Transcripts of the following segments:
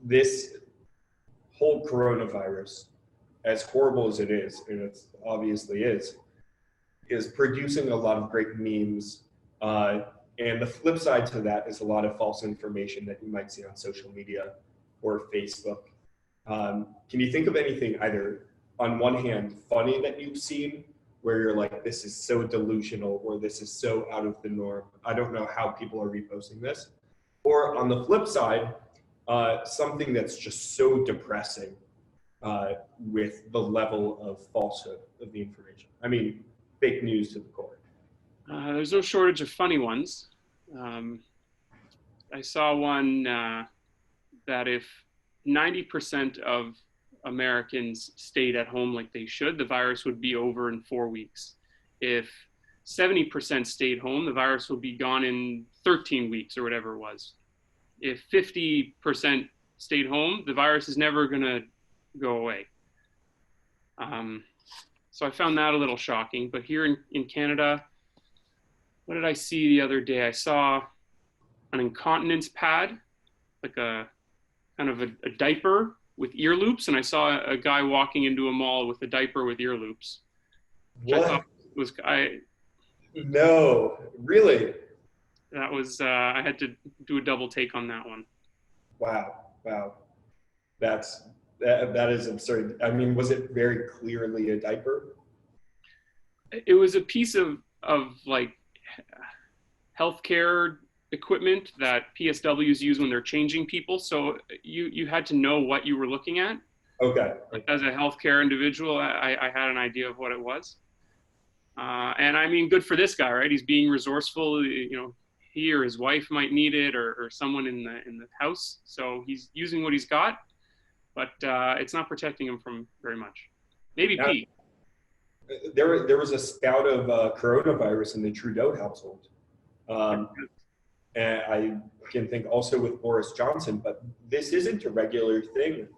this whole coronavirus, as horrible as it is, and it obviously is producing a lot of great memes. And the flip side to that is a lot of false information that you might see on social media or Facebook. Can you think of anything either on one hand funny that you've seen where you're like, this is so delusional or this is so out of the norm, I don't know how people are reposting this? Or on the flip side, something that's just so depressing with the level of falsehood of the information. I mean, fake news to the core. There's no shortage of funny ones. I saw one that if 90% of Americans stayed at home like they should, the virus would be over in 4 weeks. If 70% stayed home, the virus would be gone in 13 weeks or whatever it was. If 50% stayed home, the virus is never going to go away. So I found that a little shocking. But here in Canada, what did I see the other day? I saw an incontinence pad, like a kind of a diaper with ear loops, and I saw a guy walking into a mall with a diaper with ear loops. What? I thought was No, really? That was I had to do a double take on that one. Wow. That is absurd. I mean, was it very clearly a diaper? It was a piece of like healthcare equipment that PSWs use when they're changing people. So you had to know what you were looking at. Okay. As a healthcare individual, I had an idea of what it was. And I mean, good for this guy, right? He's being resourceful. You know, he or his wife might need it, or someone in the house. So he's using what he's got, but it's not protecting him from very much. Maybe pee. There was a spout of coronavirus in the Trudeau household. And I can think also with Boris Johnson, but this isn't a regular thing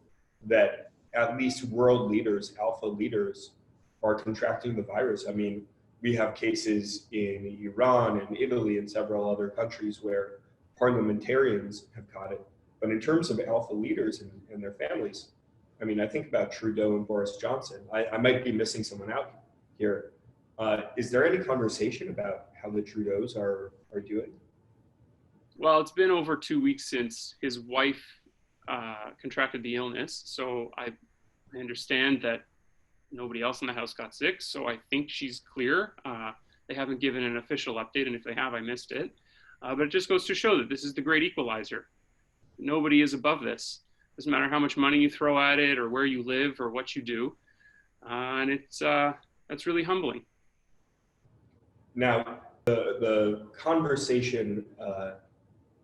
that at least world leaders, alpha leaders, are contracting the virus. I mean, we have cases in Iran and Italy and several other countries where parliamentarians have caught it. But in terms of alpha leaders and their families, I mean, I think about Trudeau and Boris Johnson. I might be missing someone out here. Is there any conversation about how the Trudeaus are doing? Well, it's been over 2 weeks since his wife contracted the illness. So I understand that nobody else in the house got sick. So I think she's clear. They haven't given an official update. And if they have, I missed it. But it just goes to show that this is the great equalizer. Nobody is above this. Doesn't matter how much money you throw at it or where you live or what you do. And that's really humbling. Now, the conversation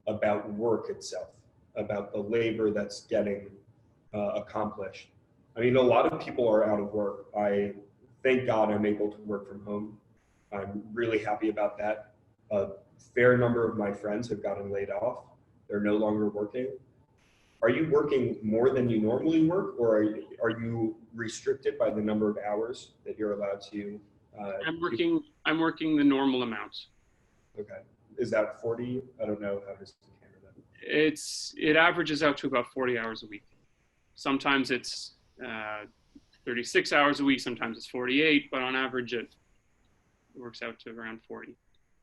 about work itself, about the labor that's getting accomplished. I mean, a lot of people are out of work. Thank God I'm able to work from home. I'm really happy about that. A fair number of my friends have gotten laid off. They're no longer working. Are you working more than you normally work, or are you restricted by the number of hours that you're allowed to? I'm working the normal amount. Okay. Is that 40? I don't know how it is in Canada. It averages out to about 40 hours a week. Sometimes it's 36 hours a week. Sometimes it's 48, but on average it works out to around 40.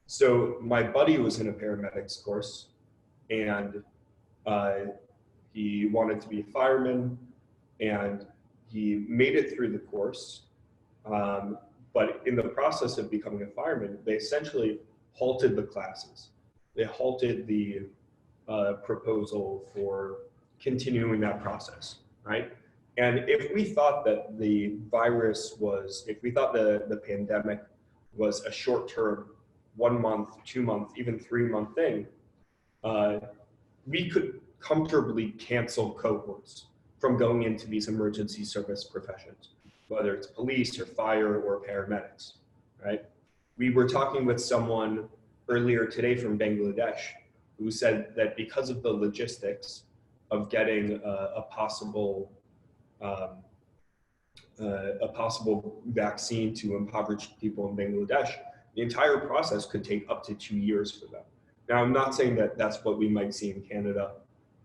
So my buddy was in a paramedics course, and he wanted to be a fireman, and he made it through the course. But in the process of becoming a fireman, they essentially halted the classes. They halted the proposal for continuing that process, right? And if we thought that the virus was, if we thought the pandemic was a short-term, 1 month, 2 month, even 3 month thing, we could comfortably cancel cohorts from going into these emergency service professions, whether it's police or fire or paramedics, right? We were talking with someone earlier today from Bangladesh who said that because of the logistics of getting a possible vaccine to impoverished people in Bangladesh, the entire process could take up to 2 years for them. Now, I'm not saying that that's what we might see in Canada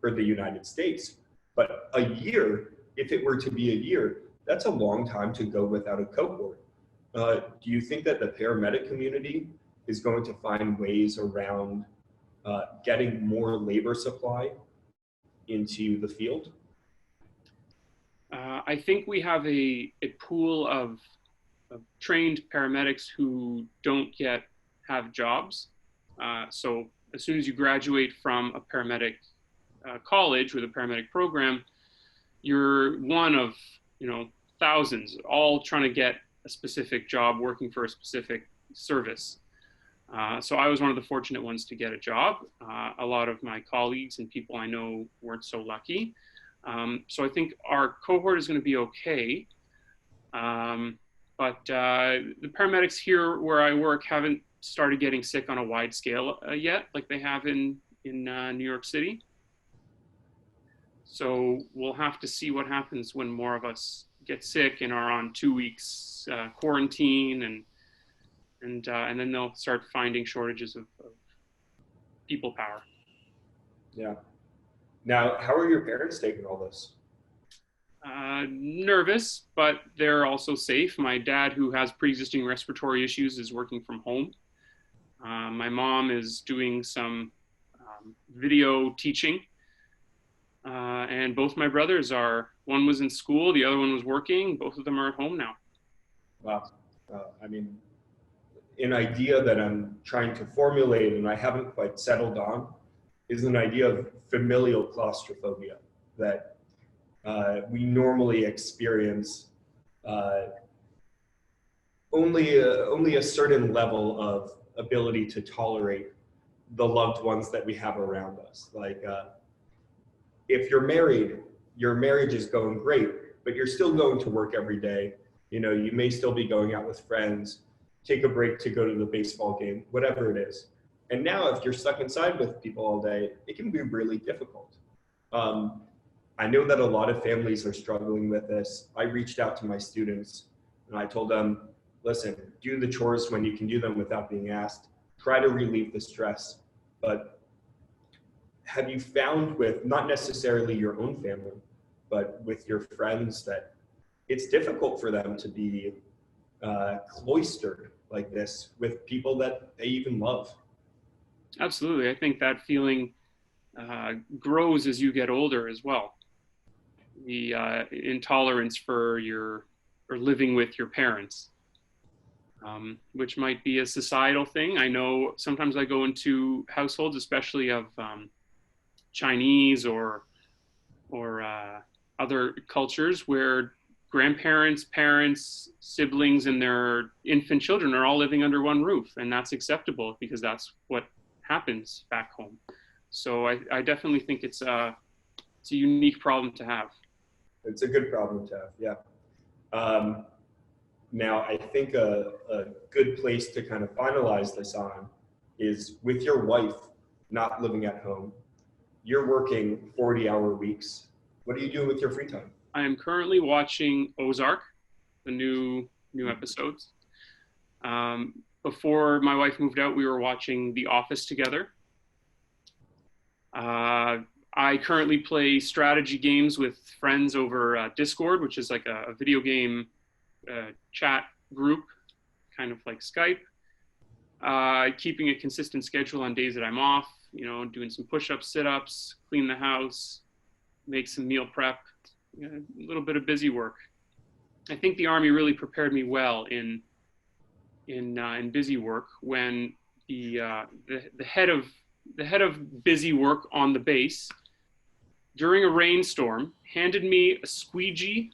or the United States, But a year, if it were to be a year, that's a long time to go without a cohort. Do you think that the paramedic community is going to find ways around getting more labor supply into the field? I think we have a pool of trained paramedics who don't yet have jobs. So as soon as you graduate from a paramedic college with a paramedic program, you're one of, thousands, all trying to get a specific job working for a specific service. So I was one of the fortunate ones to get a job. A lot of my colleagues and people I know weren't so lucky. So I think our cohort is going to be okay. But the paramedics here where I work haven't started getting sick on a wide scale yet, like they have in New York City. So we'll have to see what happens when more of us get sick and are on 2 weeks quarantine, and then they'll start finding shortages of people power. Yeah. Now, how are your parents taking all this? Nervous, but they're also safe. My dad, who has pre-existing respiratory issues, is working from home. My mom is doing some video teaching. And both my brothers one was in school, the other one was working. Both of them are at home now. Wow. I mean, an idea that I'm trying to formulate and I haven't quite settled on is an idea of familial claustrophobia that we normally experience only a certain level of ability to tolerate the loved ones that we have around us. Like if you're married, your marriage is going great, but you're still going to work every day. You may still be going out with friends, take a break to go to the baseball game, whatever it is. And now if you're stuck inside with people all day, it can be really difficult. I know that a lot of families are struggling with this. I reached out to my students and I told them, listen, do the chores when you can do them without being asked. Try to relieve the stress. But have you found with not necessarily your own family, but with your friends that it's difficult for them to be cloistered like this with people that they even love? Absolutely. I think that feeling grows as you get older as well. The intolerance for living with your parents, which might be a societal thing. I know sometimes I go into households, especially of Chinese or other cultures, where grandparents, parents, siblings, and their infant children are all living under one roof, and that's acceptable because that's what happens back home. So I definitely think it's a unique problem to have. It's a good problem to have, yeah. Now, I think a good place to kind of finalize this on is with your wife not living at home. You're working 40-hour weeks. What are you doing with your free time? I am currently watching Ozark, the new episodes. Before my wife moved out, we were watching The Office together. I currently play strategy games with friends over Discord, which is like a video game chat group, kind of like Skype. Keeping a consistent schedule on days that I'm off, doing some push-ups, sit-ups, clean the house, make some meal prep, a little bit of busy work. I think the Army really prepared me well in busy work when the head of busy work on the base, during a rainstorm, handed me a squeegee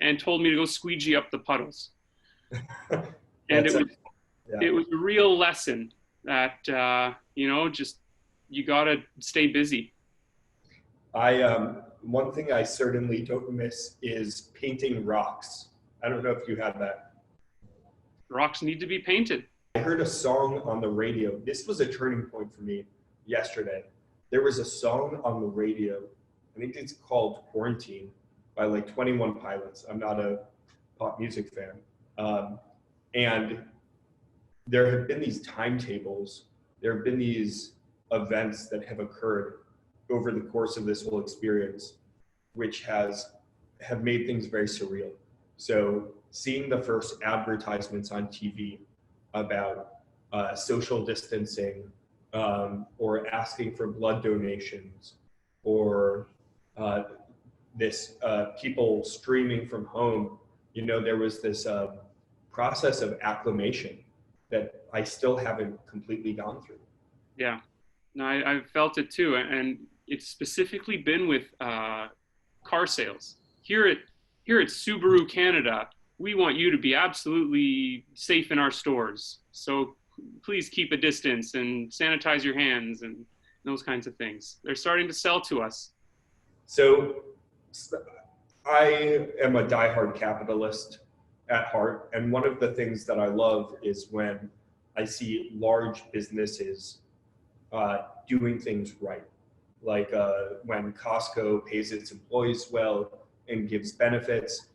and told me to go squeegee up the puddles. And it was a real lesson that just you gotta stay busy. One thing I certainly don't miss is painting rocks. I don't know if you had that. Rocks need to be painted. I heard a song on the radio. This was a turning point for me yesterday. There was a song on the radio. I think it's called Quarantine by like 21 Pilots. I'm not a pop music fan. And there have been these timetables. There have been these events that have occurred over the course of this whole experience. which have made things very surreal. So seeing the first advertisements on TV about social distancing, or asking for blood donations, or this people streaming from home, there was this process of acclimation that I still haven't completely gone through. Yeah, no, I've felt it too, and it's specifically been with car sales. Here at Subaru Canada, we want you to be absolutely safe in our stores. So please keep a distance and sanitize your hands and those kinds of things. They're starting to sell to us. So I am a diehard capitalist at heart. And one of the things that I love is when I see large businesses doing things right. Like when Costco pays its employees well and gives benefits.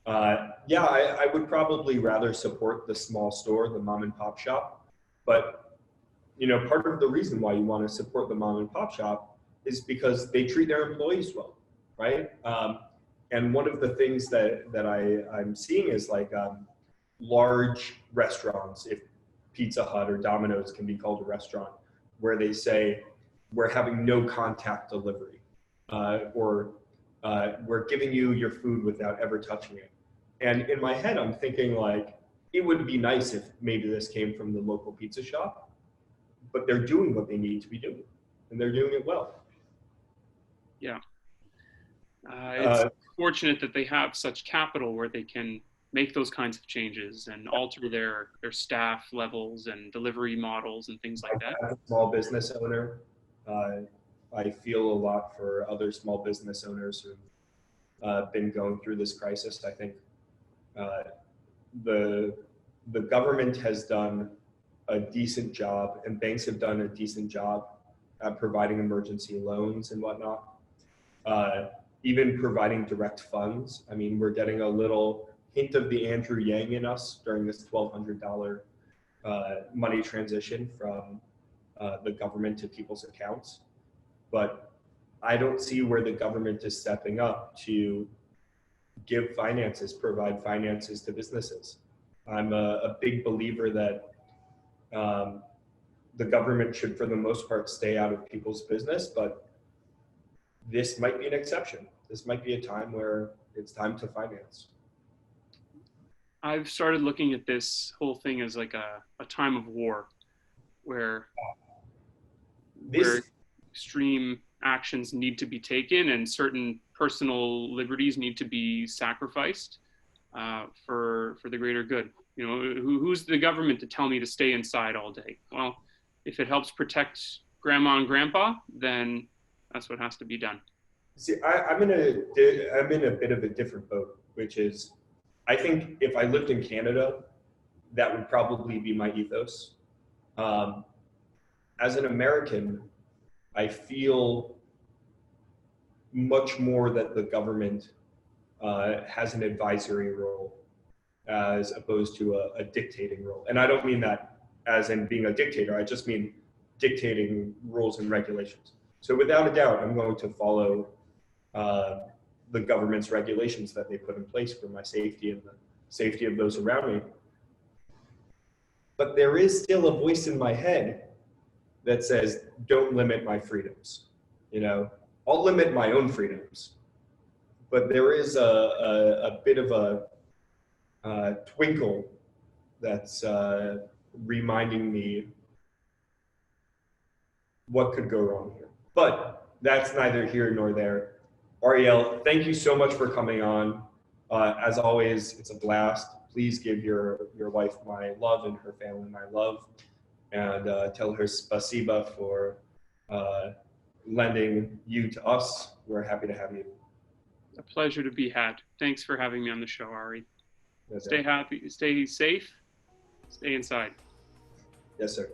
I would probably rather support the small store, the mom and pop shop. But, part of the reason why you want to support the mom and pop shop is because they treat their employees well, right? And one of the things that I'm seeing is like large restaurants, if Pizza Hut or Domino's can be called a restaurant, where they say, we're having no contact delivery, or we're giving you your food without ever touching it. And in my head, I'm thinking like, it would be nice if maybe this came from the local pizza shop, but they're doing what they need to be doing, and they're doing it well. Yeah. It's fortunate that they have such capital where they can make those kinds of changes and alter their staff levels and delivery models and things like that. As a small business owner, I feel a lot for other small business owners who've been going through this crisis. I think the government has done a decent job, and banks have done a decent job at providing emergency loans and whatnot. Even providing direct funds. I mean, we're getting a little hint of the Andrew Yang in us during this $1,200 money transition from the government to people's accounts. But I don't see where the government is stepping up to give finances, provide finances to businesses. I'm a big believer that the government should, for the most part, stay out of people's business, but this might be an exception. This might be a time where it's time to finance. I've started looking at this whole thing as like a time of war where extreme actions need to be taken and certain personal liberties need to be sacrificed for the greater good. Who's the government to tell me to stay inside all day? Well, if it helps protect grandma and grandpa, then that's what has to be done. See, I'm in a bit of a different boat, which is, I think if I lived in Canada, that would probably be my ethos. As an American, I feel much more that the government has an advisory role as opposed to a dictating role. And I don't mean that as in being a dictator, I just mean dictating rules and regulations. So without a doubt, I'm going to follow the government's regulations that they put in place for my safety and the safety of those around me. But there is still a voice in my head that says, don't limit my freedoms. I'll limit my own freedoms. But there is a bit of a twinkle that's reminding me what could go wrong here. But that's neither here nor there. Ariel, thank you so much for coming on. As always, it's a blast. Please give your wife my love and her family my love, and tell her spasiba for lending you to us. We're happy to have you. A pleasure to be had. Thanks for having me on the show, Ari. That's Stay it. happy, stay safe, stay inside. Yes, sir.